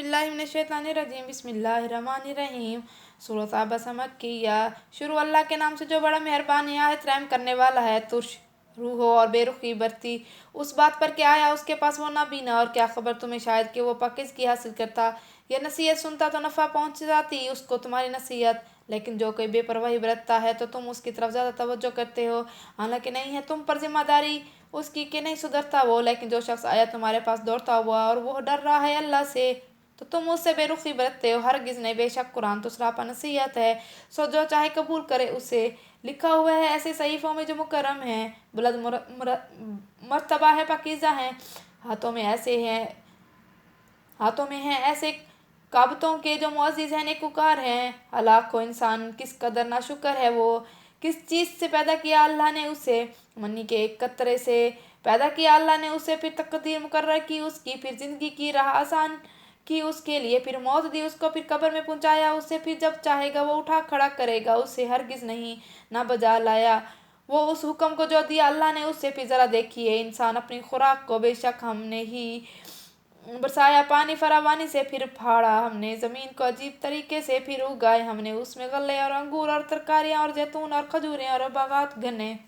बिल्लाहि मिनश्शैतानिर्रजीम बिस्मिल्लाहिर्रहमानिर्रहीम। सूरत अबसा मक्किया। शुरू अल्लाह के नाम से जो बड़ा मेहरबान निहायत रहम करने वाला है। तुर्श रूह और बेरुखी बरती उस बात पर क्या आया उसके पास वो नाबीना, और क्या खबर तुम्हें शायद कि वो पाकीज़गी हासिल करता या नसीहत सुनता तो नफ़ा पहुँच जाती उसको तुम्हारी नसीहत। लेकिन जो कोई बेपरवाही बरतता है तो तुम उसकी तरफ ज़्यादा तवज्जो करते हो, हालांकि नहीं है तुम पर जिम्मेदारी उसकी कि नहीं सुधरता वो। लेकिन जो शख्स आया तुम्हारे पास दौड़ता हुआ और वो डर रहा है अल्लाह से, तो तुम उससे बेरुखी बरतते हो। हरगिज़ नहीं, बेशक कुरान तो सरापा नसीहत है, सो जो चाहे कबूल करे उसे। लिखा हुआ है ऐसे सहीफ़ों में जो मुकर्रम हैं, बुलंद मर्तबा है, पाकीज़ा हैं। हाथों में हैं ऐसे काबतों के जो मुअज़्ज़िज़ हैं, नेकूकार हैं। हलाक हो इंसान किस कदर नाशुक्र है वो। किस चीज़ से पैदा किया अल्लाह ने उसे? मन्नी के एक कतरे से पैदा किया अल्लाह ने उसे, फिर तकदीर मुकर्रर की उसकी, फिर ज़िंदगी की राह आसान की उसके लिए, फिर मौत दी उसको, फिर कब्र में पहुंचाया उसे, फिर जब चाहेगा वो उठा खड़ा करेगा उसे। हरगिज़ नहीं, ना बजा लाया वो उस हुक्म को जो दिया अल्लाह ने उसे। फिर ज़रा देखिए इंसान अपनी खुराक को, बेशक हमने ही बरसाया पानी फरावानी से, फिर फाड़ा हमने ज़मीन को अजीब तरीके से, फिर उगाए हमने उसमें गल्ले और अंगूर और तरकारियाँ और जैतून और खजूरें और बागात घने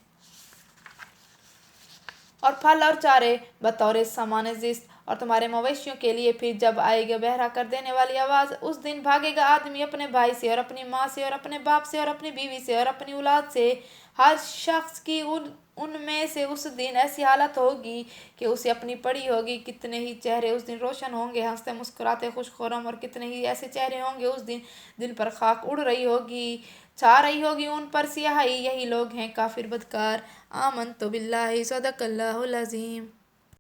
और फल और चारे बतौर सामान ज़िस्त और तुम्हारे मवेशियों के लिए। फिर जब आएगी बहरा कर देने वाली आवाज़, उस दिन भागेगा आदमी अपने भाई से और अपनी माँ से और अपने बाप से और अपनी बीवी से और अपनी औलाद से। हर शख्स की उनमें से उस दिन ऐसी हालत होगी कि उसे अपनी पड़ी होगी। कितने ही चेहरे उस दिन रोशन होंगे, हंसते मुस्कुराते खुशखुरम, और कितने ही ऐसे चेहरे होंगे उस दिन जिन पर खाक उड़ रही होगी, छा रही होगी उन पर सियाही। यही लोग हैं काफिर बदकार। आमन तो बिल्लाहि सदकल्लाहुल अज़ीम।